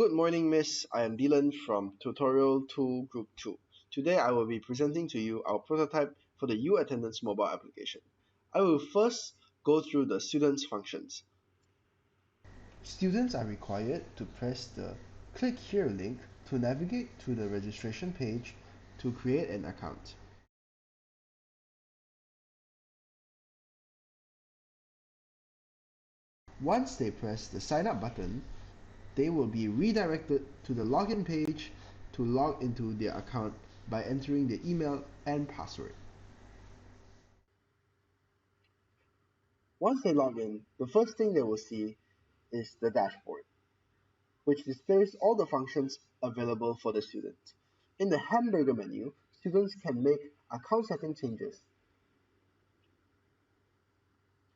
Good morning, Miss. I am Dylan from Tutorial 2 Group 2. Today I will be presenting to you our prototype for the U-Attendance mobile application. I will first go through the students' functions. Students are required to press the Click Here link to navigate to the registration page to create an account. Once they press the Sign Up button, they will be redirected to the login page to log into their account by entering the email and password. Once they log in, the first thing they will see is the dashboard, which displays all the functions available for the students. In the hamburger menu, students can make account setting changes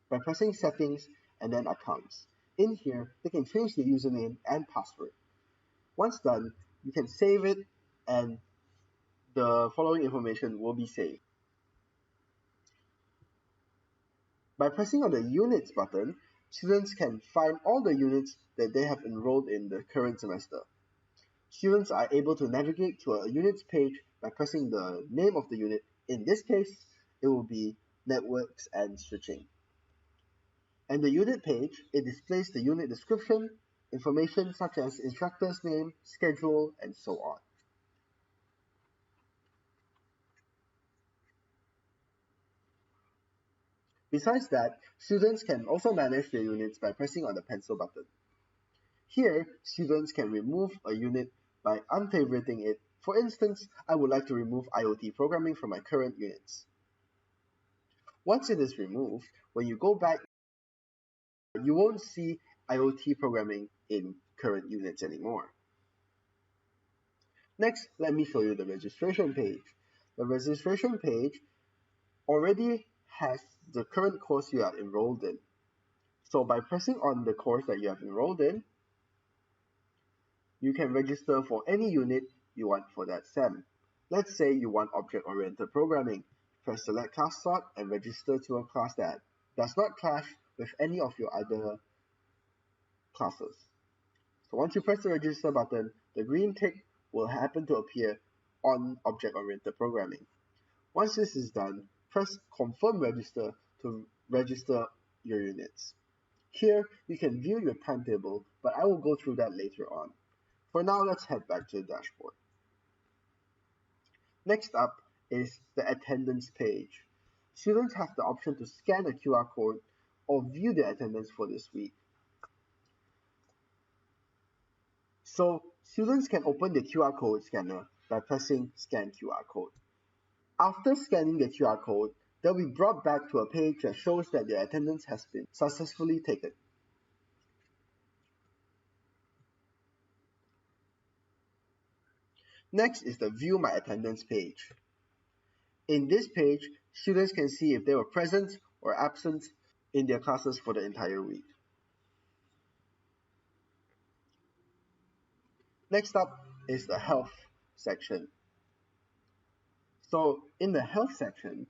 by pressing Settings and then Accounts. In here, they can change the username and password. Once done, you can save it and the following information will be saved. By pressing on the Units button, students can find all the units that they have enrolled in the current semester. Students are able to navigate to a units page by pressing the name of the unit. In this case, it will be Networks and Switching. And the unit page, it displays the unit description, information such as instructor's name, schedule, and so on. Besides that, students can also manage their units by pressing on the pencil button. Here, students can remove a unit by unfavoriting it. For instance, I would like to remove IoT programming from my current units. Once it is removed, when you go back, you won't see IoT programming in current units anymore. Next, let me show you the registration page. The registration page already has the current course you are enrolled in. So by pressing on the course that you have enrolled in, you can register for any unit you want for that SEM. Let's say you want object-oriented programming. Press select class slot and register to a class that does not clash with any of your other classes. So once you press the register button, the green tick will happen to appear on object-oriented programming. Once this is done, press confirm register to register your units. Here, you can view your timetable, but I will go through that later on. For now, let's head back to the dashboard. Next up is the attendance page. Students have the option to scan a QR code or view their attendance for this week. So students can open the QR code scanner by pressing Scan QR Code. After scanning the QR code, they'll be brought back to a page that shows that their attendance has been successfully taken. Next is the View My Attendance page. In this page, students can see if they were present or absent in their classes for the entire week. Next up is the Health section. So in the Health section,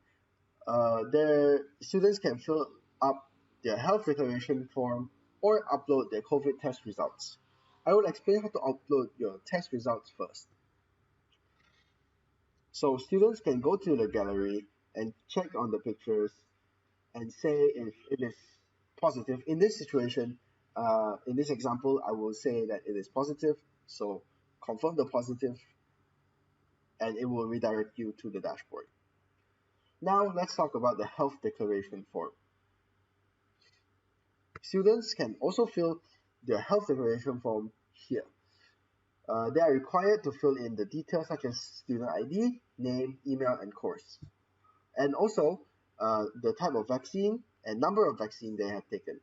their students can fill up their health declaration form or upload their COVID test results. I will explain how to upload your test results first. So students can go to the gallery and check on the pictures and say if it is positive. In this situation, in this example, I will say that it is positive. So confirm the positive and it will redirect you to the dashboard. Now let's talk about the health declaration form. Students can also fill their health declaration form here. They are required to fill in the details such as student ID, name, email, and course. And also the type of vaccine and number of vaccine they have taken.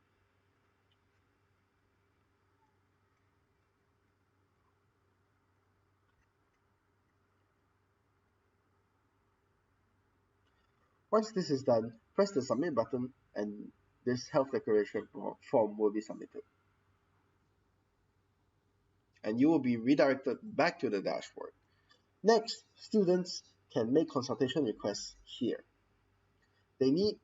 Once this is done, press the submit button and this health declaration form will be submitted. And you will be redirected back to the dashboard. Next, students can make consultation requests here. They need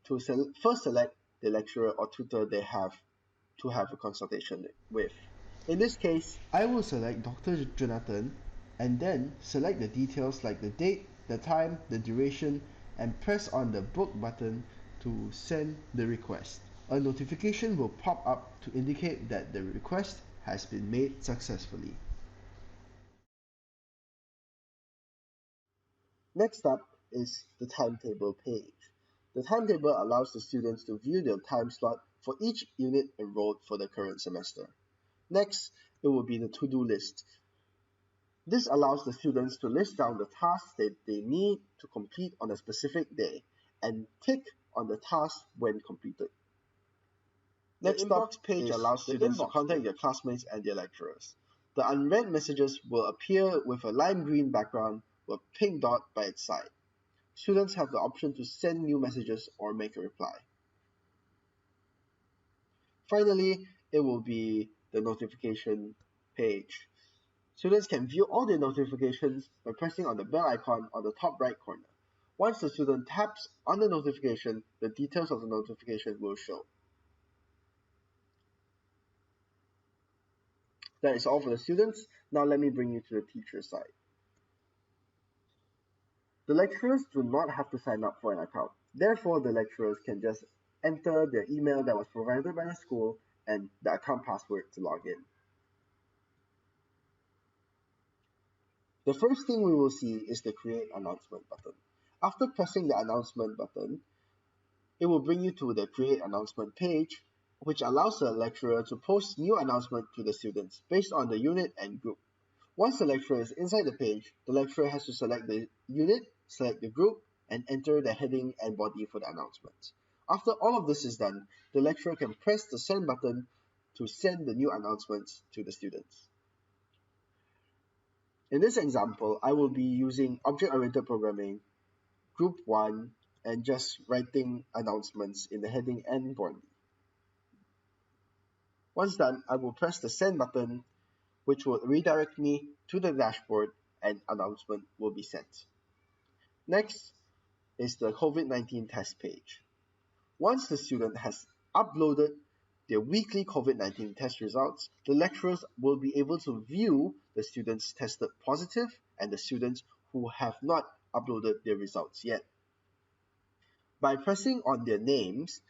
to first select the lecturer or tutor they have to have a consultation with. In this case, I will select Dr. Jonathan and then select the details like the date, the time, the duration, and press on the book button to send the request. A notification will pop up to indicate that the request has been made successfully. Next up is the timetable page. The timetable allows the students to view their time slot for each unit enrolled for the current semester. Next, it will be the to-do list. This allows the students to list down the tasks that they need to complete on a specific day and tick on the task when completed. Next up page allows students to contact their classmates and their lecturers. The unread messages will appear with a lime green background with a pink dot by its side. Students have the option to send new messages or make a reply. Finally, it will be the notification page. Students can view all their notifications by pressing on the bell icon on the top right corner. Once the student taps on the notification, the details of the notification will show. That is all for the students. Now let me bring you to the teacher side. The lecturers do not have to sign up for an account. Therefore, the lecturers can just enter their email that was provided by the school and the account password to log in. The first thing we will see is the Create Announcement button. After pressing the Announcement button, it will bring you to the Create Announcement page, which allows the lecturer to post new announcements to the students based on the unit and group. Once the lecturer is inside the page, the lecturer has to select the unit, select the group, and enter the heading and body for the announcements. After all of this is done, the lecturer can press the Send button to send the new announcements to the students. In this example, I will be using Object-Oriented Programming, Group 1, and just writing announcements in the heading and body. Once done, I will press the Send button, which will redirect me to the dashboard and announcement will be sent. Next is the COVID-19 test page. Once the student has uploaded their weekly COVID-19 test results, the lecturers will be able to view the students tested positive and the students who have not uploaded their results yet. By pressing on their names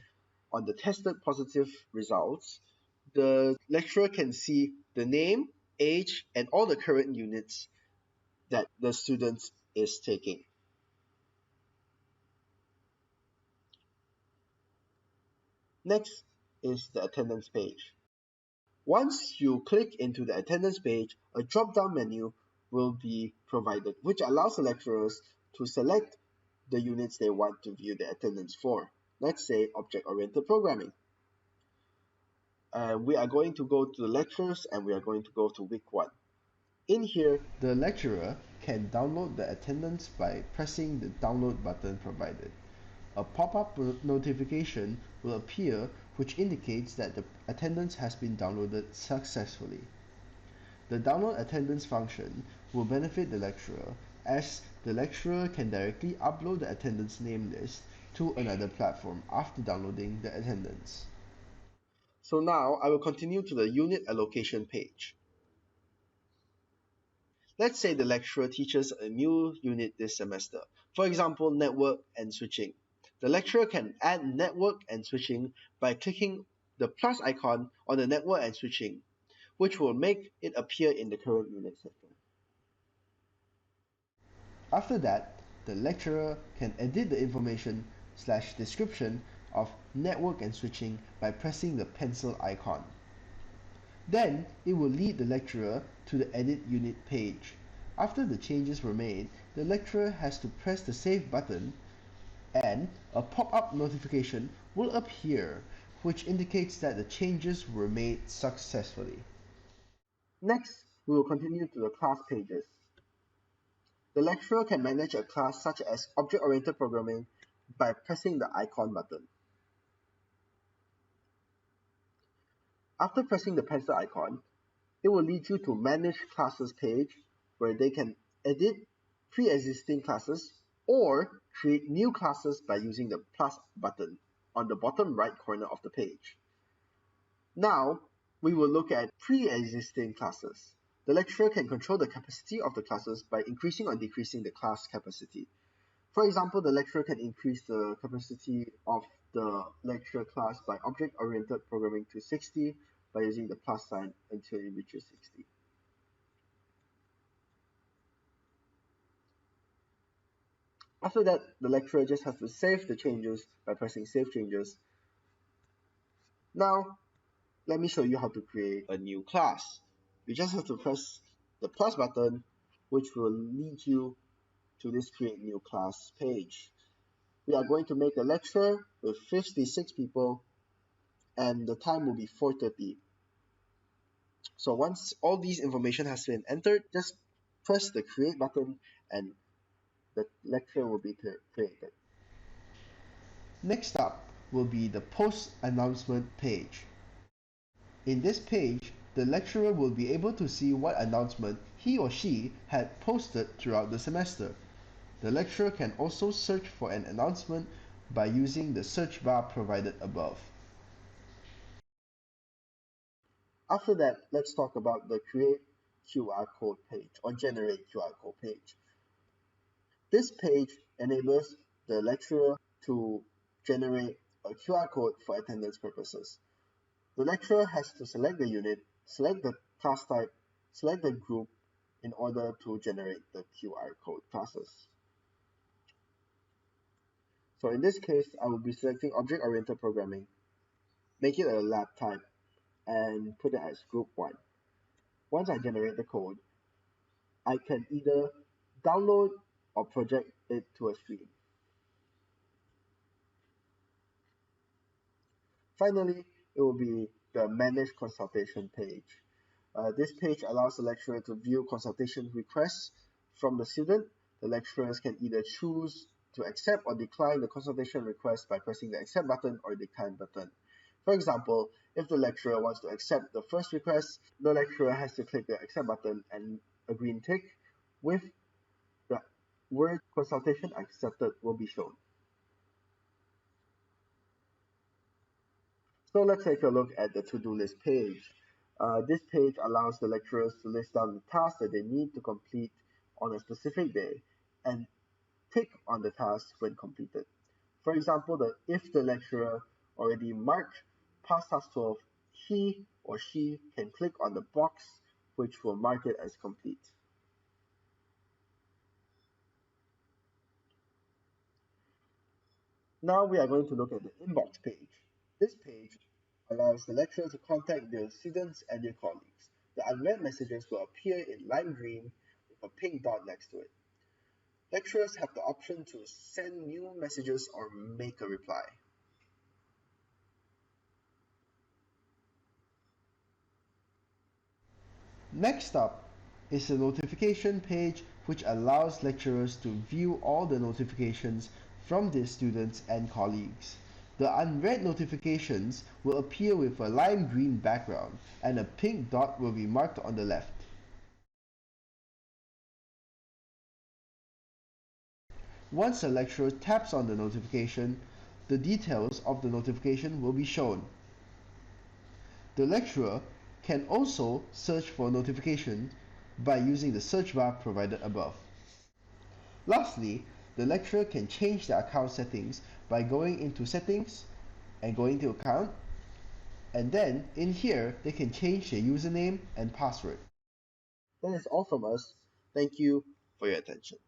on the tested positive results, the lecturer can see the name, age, and all the current units that the student is taking. Next is the attendance page. Once you click into the attendance page, a drop-down menu will be provided, which allows the lecturers to select the units they want to view the attendance for. Let's say Object-Oriented Programming. We are going to go to the lectures and we are going to go to week 1. In here, the lecturer can download the attendance by pressing the download button provided. A pop-up notification will appear which indicates that the attendance has been downloaded successfully. The download attendance function will benefit the lecturer as the lecturer can directly upload the attendance name list to another platform after downloading the attendance. So now I will continue to the unit allocation page. Let's say the lecturer teaches a new unit this semester, for example, network and switching. The lecturer can add network and switching by clicking the plus icon on the network and switching, which will make it appear in the current unit section. After that, the lecturer can edit the information/description of network and switching by pressing the pencil icon. Then, it will lead the lecturer to the Edit Unit page. After the changes were made, the lecturer has to press the Save button and a pop-up notification will appear which indicates that the changes were made successfully. Next, we will continue to the class pages. The lecturer can manage a class such as Object-Oriented Programming by pressing the icon button. After pressing the pencil icon, it will lead you to Manage Classes page where they can edit pre-existing classes or create new classes by using the plus button on the bottom right corner of the page. Now, we will look at pre-existing classes. The lecturer can control the capacity of the classes by increasing or decreasing the class capacity. For example, the lecturer can increase the capacity of the lecture class by object-oriented programming to 60 by using the plus sign until it reaches 60. After that, the lecturer just has to save the changes by pressing Save Changes. Now, let me show you how to create a new class. You just have to press the plus button, which will lead you to this Create New Class page. We are going to make a lecture with 56 people, and the time will be 4:30. So once all these information has been entered, just press the Create button and the lecture will be created. Next up will be the Post Announcement page. In this page, the lecturer will be able to see what announcement he or she had posted throughout the semester. The lecturer can also search for an announcement by using the search bar provided above. After that, let's talk about the Create QR Code page or Generate QR Code page. This page enables the lecturer to generate a QR code for attendance purposes. The lecturer has to select the unit, select the class type, select the group in order to generate the QR code classes. So in this case, I will be selecting object-oriented programming, make it a lab type, and put it as group 1. Once I generate the code, I can either download or project it to a screen. Finally, it will be the Manage Consultation page. This page allows the lecturer to view consultation requests from the student. The lecturers can either choose to accept or decline the consultation request by pressing the Accept button or Decline button. For example, if the lecturer wants to accept the first request, the lecturer has to click the Accept button and a green tick with the word Consultation Accepted will be shown. So let's take a look at the to-do list page. This page allows the lecturers to list down the tasks that they need to complete on a specific day and tick on the task when completed. For example, if the lecturer already marked past task 12, he or she can click on the box which will mark it as complete. Now we are going to look at the inbox page. This page allows the lecturer to contact their students and their colleagues. The unread messages will appear in lime green with a pink dot next to it. Lecturers have the option to send new messages or make a reply. Next up is the notification page, which allows lecturers to view all the notifications from their students and colleagues. The unread notifications will appear with a lime green background and a pink dot will be marked on the left. Once a lecturer taps on the notification, the details of the notification will be shown. The lecturer can also search for notifications by using the search bar provided above. Lastly, the lecturer can change the account settings by going into Settings and going to Account, and then in here they can change their username and password. That is all from us. Thank you for your attention.